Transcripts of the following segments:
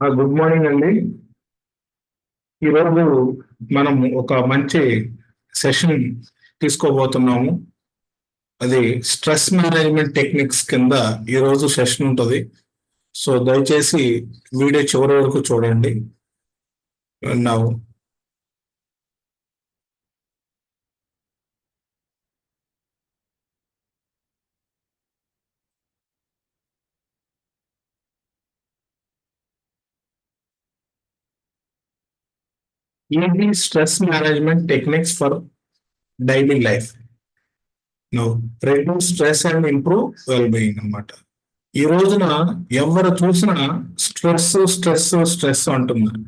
Good morning అండి. ఈరోజు మనం ఒక మంచి సెషన్ తీసుకోబోతున్నాము. అది స్ట్రెస్ మేనేజ్మెంట్ టెక్నిక్స్ కింద ఈరోజు సెషన్ ఉంటుంది. సో దయచేసి వీడియో చివరి వరకు చూడండి. Now easy stress management techniques for daily life. Now reduce stress and improve well being అన్నమాట. ఈ రోజున ఎవరు చూసినా స్ట్రెస్ స్ట్రెస్ స్ట్రెస్ అంటున్నారు.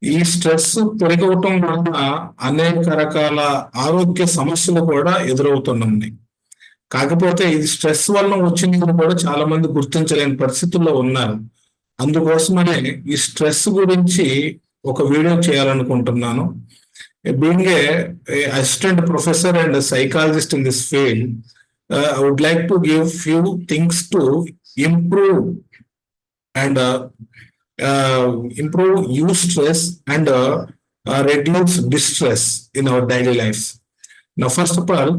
ఈ స్ట్రెస్ పెరగటం వలన అనేక రకాల ఆరోగ్య సమస్యలు కూడా ఎదురవుతున్నాయి. కాకపోతే ఇది స్ట్రెస్ వల్ల వచ్చిందని కూడా చాలా మంది గుర్తించలేని పరిస్థితుల్లో ఉన్నారు. అందుకోసమనే ఈ స్ట్రెస్ గురించి ఒక వీడియో చేయాలనుకుంటున్నాను. Being a assistant professor and psychologist in this field, I would like to give few things to improve and improve use stress and reduce distress in our daily lives. Now, first of all,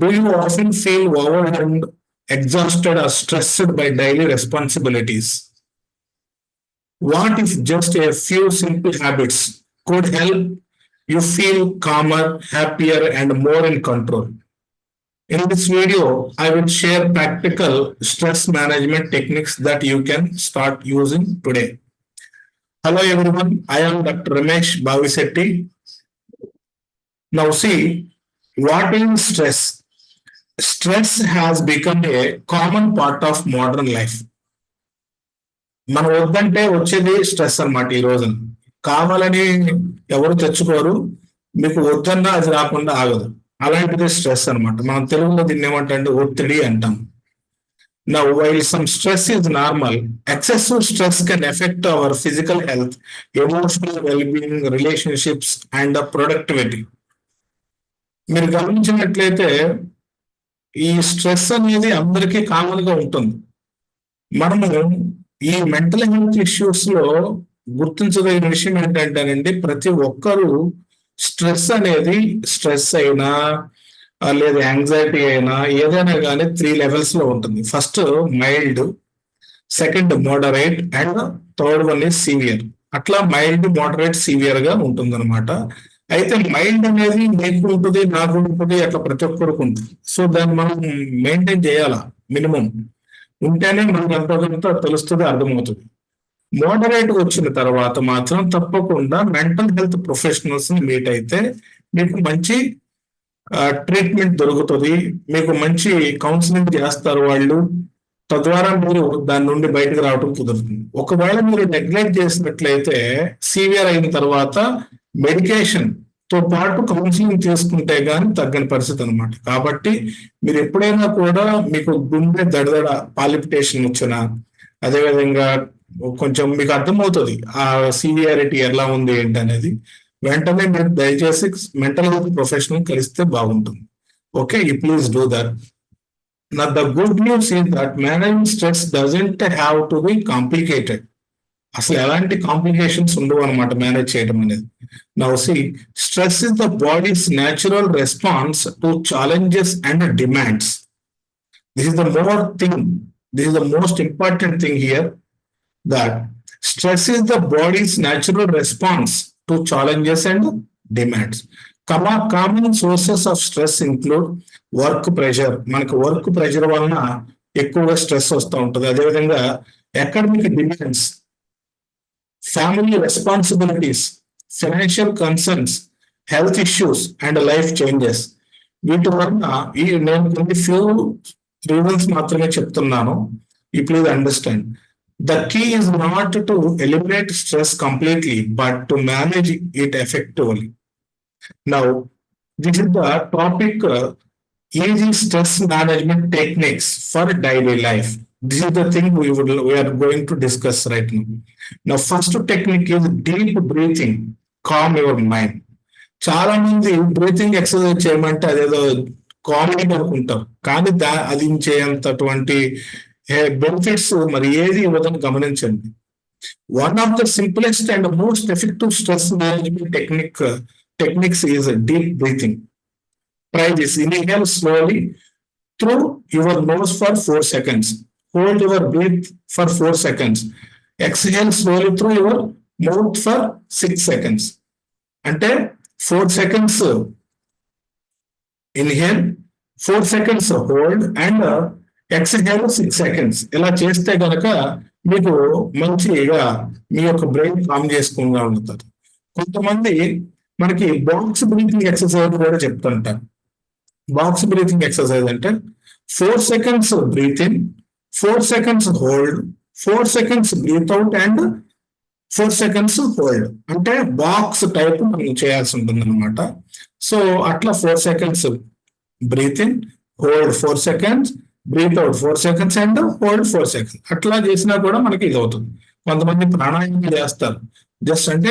do you often feel overwhelmed, exhausted, or stressed by daily responsibilities? What if just a few simple habits could help you feel calmer, happier, and more in control? In this video, I will share practical stress management techniques that you can start using today. Hello everyone, I am Dr. Ramesh Bavisetti. Now see, what is stress? Stress has become a common part of modern life. మనం వద్దంటే వచ్చేది stress అన్నమాట. ఈ రోజున కావాలని ఎవరు తెచ్చుకోరు, మీకు వద్దన్నా అది రాకుండా ఆగదు. అలాంటిది స్ట్రెస్ అన్నమాట. మనం తెలుగులో దీన్ని ఏమంటే ఒత్తిడి అంటాం. Now, while some stress is normal, excessive stress can affect our physical health, emotional well-being, relationships, and productivity. మీరు గమనించినట్లయితే ఈ స్ట్రెస్ అనేది అందరికీ కామన్ గా ఉంటుంది. మనము ఈ మెంటల్ హెల్త్ ఇష్యూస్ లో గుర్తించదగిన విషయం ఏంటంటేనండి, ప్రతి ఒక్కరూ స్ట్రెస్ అయినా లేదా యాంగ్జైటీ అయినా ఏదైనా కానీ 3 లెవెల్స్ లో ఉంటుంది. First mild, second moderate, and third one is severe. అట్లా మైల్డ్, మోడరేట్, సివియర్ గా ఉంటుంది అనమాట. అయితే మైల్డ్ అనేది మీకు ఉంటుంది, నాకు ఉంటుంది, అట్లా ప్రతి ఒక్కరికి ఉంటుంది. సో దాన్ని మనం మెయింటైన్ చేయాలా, మినిమం ఉంటేనే మనకు ఎంతో తెలుస్తుంది, అర్థమవుతుంది. మోడరేట్ వచ్చిన తర్వాత మాత్రం తప్పకుండా మెంటల్ హెల్త్ ప్రొఫెషనల్స్ ని మీట్ అయితే మీకు మంచి ట్రీట్మెంట్ దొరుకుతుంది, మీకు మంచి కౌన్సిలింగ్ చేస్తారు వాళ్ళు. తద్వారా మీరు దాని నుండి బయటకు రావడం కుదురుతుంది. ఒకవేళ మీరు నెగ్లెక్ట్ చేసినట్లయితే సివియర్ అయిన తర్వాత మెడికేషన్ తో పాటు కౌన్సిలింగ్ చేసుకుంటే గానీ తగ్గని పరిస్థితి అనమాట. కాబట్టి మీరు ఎప్పుడైనా కూడా మీకు గుండె దడదడ, పాలిపిటేషన్ వచ్చినా, అదేవిధంగా కొంచెం మీకు అర్థమవుతుంది ఆ సివియారిటీ ఎలా ఉంది ఏంటి అనేది, వెంటనే మీరు దయచేసి మెంటల్ హెల్త్ ప్రొఫెషనల్ కలిస్తే బాగుంటుంది. Okay, you please do that. నా the good news is that managing stress doesn't have to be complicated. అసలు ఎలాంటి కాంప్లికేషన్స్ ఉండవు అనమాట మేనేజ్ చేయడం అనేది. Now see, stress is the body's natural response to challenges and demands. This is the this is the most important thing here, that stress is the body's natural response to challenges and demands. Common sources of stress include work pressure. మనకు work pressure వలన ఎక్కువగా stress వస్తూ ఉంటుంది. అదేవిధంగా academic demands, family responsibilities, financial concerns, health issues and life changes. వీటి వలన నేను కొన్ని ఫ్యూ రీజన్స్ మాత్రమే చెప్తున్నాను. You please understand. The key is not to eliminate stress completely, but to manage it effectively. Now, this is the topic, easy stress management techniques for daily life. This is the thing we are going to discuss right now. Now, first technique is deep breathing, calm your mind. చాలా మంది breathing exercise చేయమంటే అదేదో comedy అనుకుంటారు, కానీ అది చేయంతటువంటి benefits మరి ఏది ఇవ్వదని గమనించండి. One of the simplest and most effective stress management techniques is deep breathing. Try this. Inhale slowly through your nose for 4 seconds. Hold your breath for 4 seconds. Exhale slowly through your mouth for 6 seconds. అంటే 4 seconds inhale, 4 seconds hold and exhale 6 seconds. ఇలా చేస్తే గనక మీకు మంచిగా మీ యొక్క brain com చేసుకుంటూ ఉంటుంది. కొంతమంది మనకి బాక్స్ బ్రీతింగ్ ఎక్సర్సైజ్ కూడా చెప్తుంటారు. బాక్స్ బ్రీతింగ్ ఎక్సర్సైజ్ అంటే 4 seconds breathe in, 4 seconds hold, 4 seconds breathe out and 4 seconds hold. అంటే బాక్స్ టైప్ మనం చేయాల్సి ఉంటుంది అనమాట. సో అట్లా 4 seconds breathe in, hold 4 seconds, breathe out 4 seconds and hold 4 seconds. అట్లా చేసినా కూడా మనకి ఇది అవుతుంది. కొంతమంది ప్రాణాయామం చేస్తారు. జస్ట్ అంటే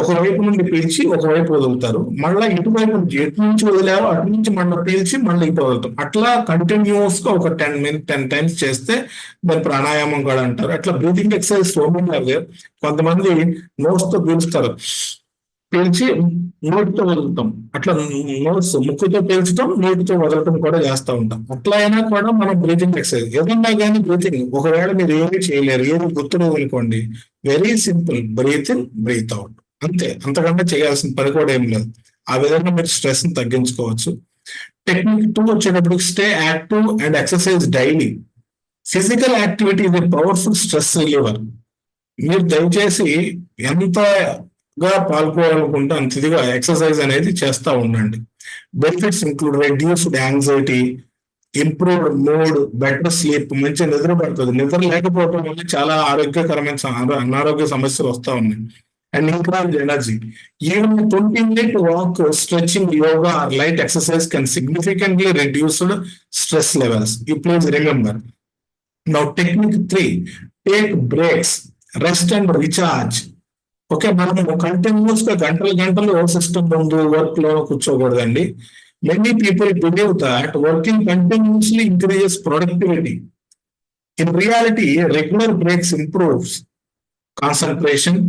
ఒకవైపు నుండి పీల్చి ఒకవైపు వదులుతారు, మళ్ళీ ఇటువైపు ఎటు నుంచి వదిలేరో అటు నుంచి మళ్ళీ పీల్చి మళ్ళీ ఇటు వదులుతాం. అట్లా కంటిన్యూస్ గా ఒక 10 times చేస్తే దాన్ని ప్రాణాయామం కూడా అంటారు. అట్లా బ్రీతింగ్ ఎక్సర్సైజ్ సోమన్. కొంతమంది నోస్ తో పీల్చుతారు, పీల్చి నోటితో వదులుతాం. అట్లా నోట్స్ ముక్కుతో పీల్చడం, నోటితో వదలటం కూడా చేస్తూ ఉంటాం. అట్లా అయినా కూడా మనం బ్రీతింగ్ ఎక్సర్సైజ్ ఏదన్నా కానీ బ్రీతింగ్ ఒకవేళ మీరు ఏమీ చేయలేరు, ఏమి గుర్తులేదు అనుకోండి, very simple, breathe in breathe out, అంతే. అంతకంటే చేయాల్సిన పని కూడా ఏం లేదు. ఆ విధంగా మీరు స్ట్రెస్ ని తగ్గించుకోవచ్చు. టెక్నిక్ 2 వచ్చేటప్పుడు stay active and exercise daily. Physical activity is a powerful stress reliever. మీరు దయచేసి ఎంతగా పాల్గొనాలనుకుంటే అంతదిగా ఎక్సర్సైజ్ అనేది చేస్తూ ఉండండి. Benefits include reduced anxiety, improved mood, better sleep, మంచి నిద్ర పడుతుంది. నిద్ర లేకపోవడం వల్ల చాలా ఆరోగ్యకరమైన అనారోగ్య సమస్యలు వస్తూ ఉన్నాయి. And increase energy. Even 20-minute walk, stretching, yoga or light exercise can significantly reduce stress levels. You please remember. Now technique 3, take breaks, rest and recharge. Okay, మనము కంటిన్యూస్ గా గంటలు సిస్టమ్ ముందు వర్క్ లో కూర్చోకూడదండి. Many people believe that working continuously increases productivity. In reality regular breaks improves concentration,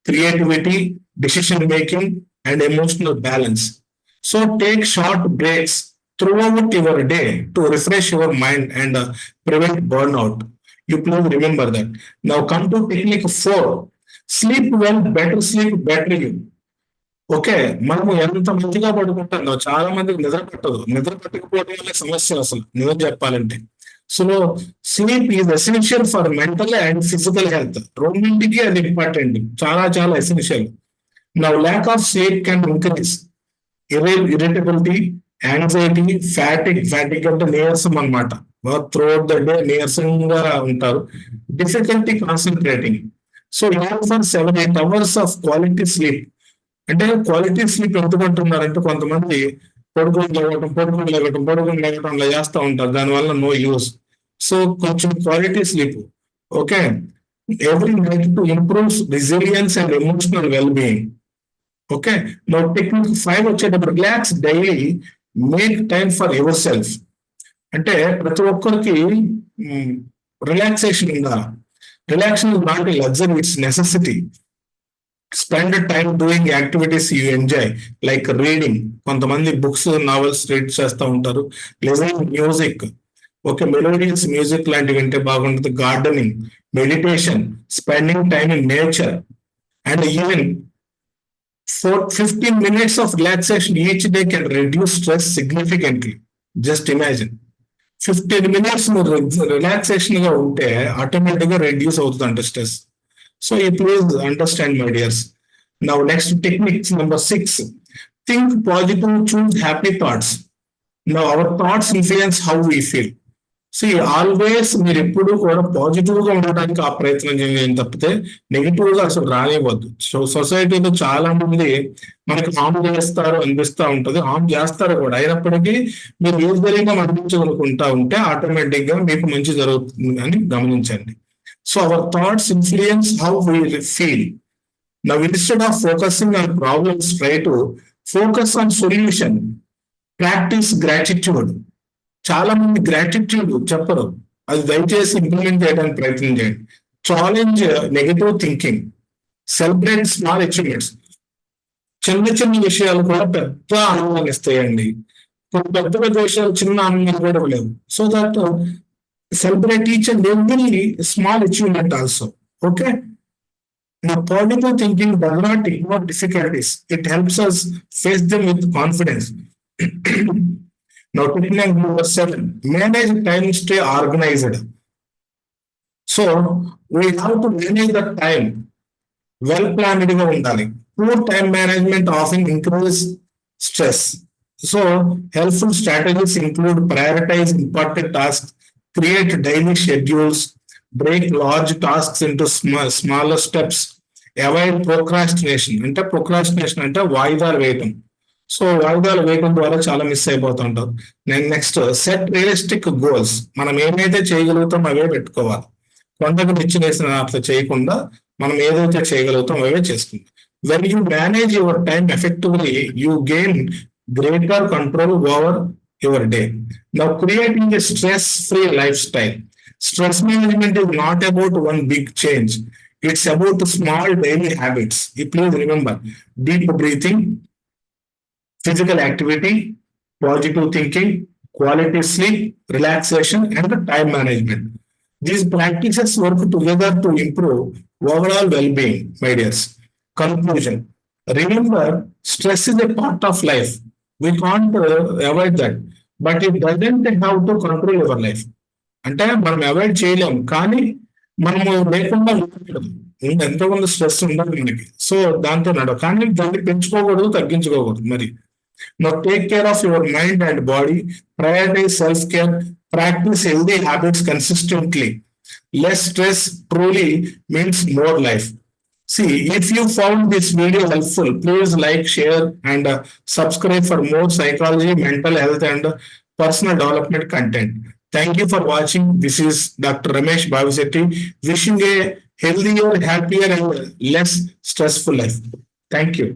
creativity, decision making, and emotional balance. So take short breaks throughout your day to refresh your mind and prevent burnout. You please remember that. Now come to technique 4. Sleep well, better sleep, better you. Okay, మనము ఎంత మంచిగా పడుకుంటాం, చాలా మందికి నిద్ర పట్టదు. నిద్ర పట్టకపోవడం వల్ల సమస్య అసలు నిజం చెప్పాలంటే. So sleep is essential for mental and physical health. రెండింటికి అది ఇంపార్టెంట్, చాలా చాలా essential. Now lack of sleep can increase irritability, anxiety, fatigue అంటే నీరసం అనమాట. త్రూఅవుట్ ద డే నీరసంగా ఉంటారు. Difficulty concentrating. So for 7-8 hours of quality sleep. అంటే క్వాలిటీ స్లీప్ ఎందుకంటున్నారంటే కొంతమంది పడుకొని లేవటం అలా చేస్తూ ఉంటారు, దానివల్ల నో యూస్. సో కొంచెం quality sleep, okay, every night to improves resilience and emotional well being. Okay, now technique 5 వచ్చేటప్పుడు relax daily, make time for your self. అంటే ప్రతి ఒక్కరికి రిలాక్సేషన్ ఉండాలి. Relaxation is not a luxury, it's necessity. Spend time doing activities you enjoy, like reading. కొంతమంది books, novels read చేస్తూ ఉంటారు. Listening music, okay, melodious music లాంటివి వింటే బాగుంటుంది. Gardening, meditation, spending time in nature, and even 15 minutes of relaxation each day can reduce stress significantly. Just imagine, 15 minutes relaxation గా ఉంటే automatic గా reduce అవుతుందంట stress. So you please understand, my dears. Now next technique number 6. Think positive, choose happy thoughts. Now our thoughts influence how we feel. See, always మీరు ఎప్పుడు కూడా positive గా ఉండడానికి ఆ ప్రయత్నం చేయాలి తప్పితే నెగిటివ్ గా అసలు రానివ్వద్దు. సో సొసైటీలో చాలా మంది మనకి హామ్ చేస్తారు అనిపిస్తూ ఉంటుంది, హామ్ చేస్తారు కూడా. అయినప్పటికీ మీరు ఏ విధంగా అనిపించగలుగుకుంటా ఉంటే ఆటోమేటిక్ గా మీకు మంచి జరుగుతుంది అని గమనించండి. So our thoughts influence how we feel. Now instead of focusing on problems, try to focus on solution. Practice gratitude. చాలా మంది గ్రాటిట్యూడ్ చెప్పరు, అది దయచేసి ఇంప్లిమెంట్ చేయడానికి ప్రయత్నం చేయండి. Challenge negative thinking, celebrate small achievements. చిన్న చిన్న విషయాలు కూడా పెద్ద ఆనందాన్ని ఇస్తాయండి. కొన్ని పెద్ద పెద్ద విషయాలు చిన్న ఆనందం కూడా లేవు. So that celebrate each and every small achievement also. Okay. Now, positive thinking does not ignore difficulties. It helps us face them with confidence. Now, technique number 7, manage time, stay organized. So, we have to manage the time. Well planned గా ఉండాలి. Poor time management often increases stress. So, helpful strategies include prioritize important tasks, create daily schedules, break large tasks into smaller steps, avoid procrastination. అంటే procrastination అంటే వాయిదాలు వేయటం. So వాయిదాలు వేయడం ద్వారా చాలా మిస్ అయిపోతుంటారు. నేను నెక్స్ట్ సెట్ రియలిస్టిక్ గోల్స్. మనం ఏమైతే చేయగలుగుతాం అవే పెట్టుకోవాలి. కొండకు నిచ్చెనేసిన అట్లా చేయకుండా మనం ఏదైతే చేయగలుగుతాం అవే చేసుకుంటాం. When you manage your time effectively you gain greater control over your day. Now creating a stress free life style. Stress management is not about one big change. It's about small daily habits. Please remember, deep breathing, physical activity, positive thinking, quality sleep, relaxation, and time management. These practices work together to improve overall well-being, my dears. Conclusion. Remember, stress is a part of life. We can't avoid that, but it doesn't have to control our life. అంటే మనం avoid చేయలేము, కానీ మనము లేకుండా ఎంతో కొంత stress ఉండాలి మనకి. సో దాంతో నడవ, కానీ దాన్ని పెంచుకోకూడదు, తగ్గించుకోకూడదు. మరి now take care of your mind and body, prioritise self care, practice healthy habits consistently. Less stress truly means more life. See, if you found this video helpful, please like, share, and subscribe for more psychology, mental health, and personal development content. Thank you for watching. This is Dr. Ramesh Bavisetti, wishing a healthier, happier, and less stressful life. Thank you.